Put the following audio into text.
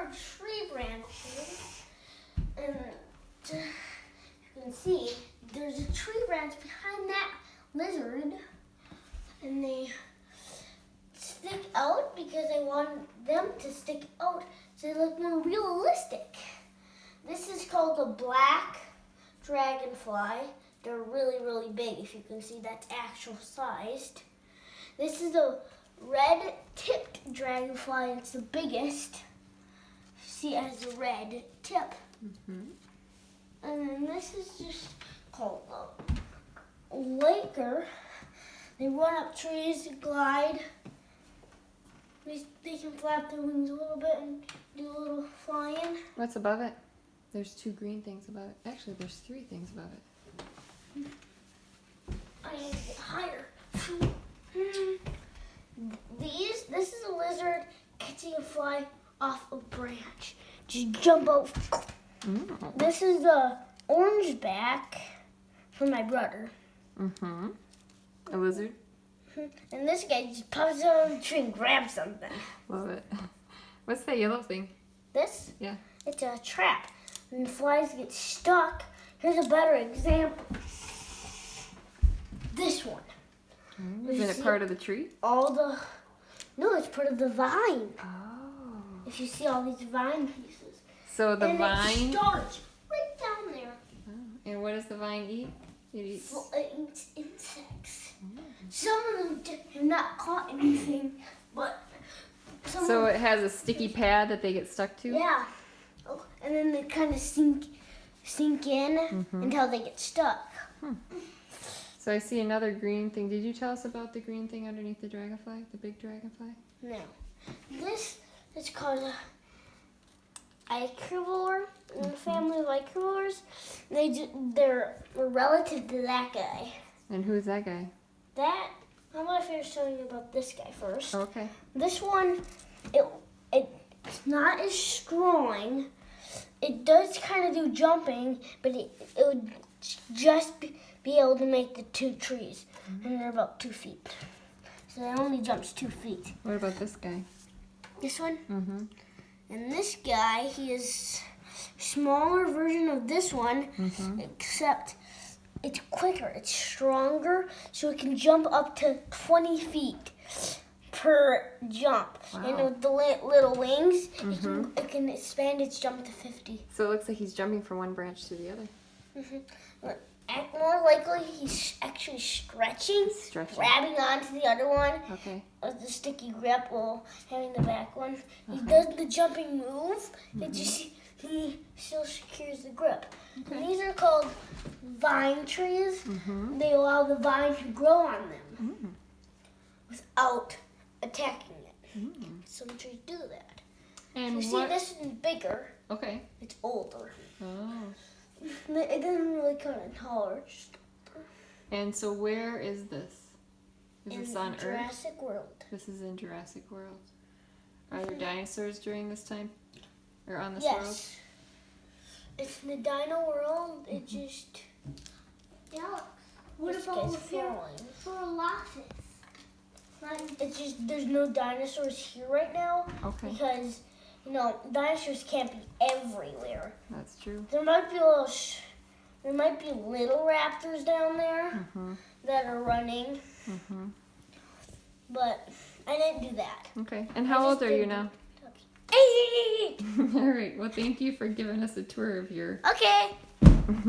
of tree branches. And you can see there's a tree branch behind that lizard. And they stick out because I want them to stick out so they look more realistic. This is called a black dragonfly. They're really, really big. If you can see, that's actual sized. This is a red-tipped dragonfly. It's the biggest. See, it has a red tip. Mm-hmm. And then this is just called a laker. They run up trees, glide. They can flap their wings a little bit and do a little flying. What's above it? There's 2 green things above it. Actually, there's 3 things above it. I need to get higher. This is a lizard catching a fly off a branch. Just jump out. Mm. This is the orange back from my brother. Mm-hmm. A lizard? And this guy just pops out of the tree and grabs something. Love it. What's that yellow thing? This? Yeah. It's a trap. And the flies get stuck. Here's a better example. This one. Is it a part of the tree? No, it's part of the vine. Oh. If you see all these vine pieces. So the and vine. it starts right down there. Oh. And what does the vine eat? It eats. Well, it eats insects. Some of them have not caught anything, but So it has a sticky pad that they get stuck to? Yeah. Oh, and then they kind of sink in until they get stuck. So I see another green thing. Did you tell us about the green thing underneath the dragonfly? The big dragonfly? No. This is called a icrivore, in the family of icrivores. They're a relative to that guy. And who's that guy? I'm going to finish telling you about this guy first. Okay. This one, it's not as strong. It does kind of do jumping, but it would just be able to make the 2 trees. And they're about 2 feet. So it only jumps 2 feet. What about this guy? This one? Mm-hmm. And this guy, he is a smaller version of this one, except it's quicker, it's stronger, so it can jump up to 20 feet per jump. Wow. And with the little wings, it can expand its jump to 50. So it looks like he's jumping from one branch to the other. But more likely, he's actually stretching, grabbing onto the other one Okay. with the sticky grip while having the back one. He does the jumping move, he still secures the grip. Okay. And these are called vine trees. They allow the vine to grow on them without attacking it. Some trees do that. And You see, this is bigger. Okay. It's older. Oh. It doesn't really come in taller. It's just older. And so where is this? Is this on Earth? Jurassic World. This is in Jurassic World. Are there dinosaurs during this time? Or on this world? Yes. It's in the dino world. It just... Yeah. What This about guy's here falling. for Colossus? It's just, there's no dinosaurs here right now. Okay. Because, dinosaurs can't be everywhere. That's true. There might be little raptors down there that are running. But I didn't do that. Okay. And how old are you now? 8! All right. Well, thank you for giving us a tour of your Okay.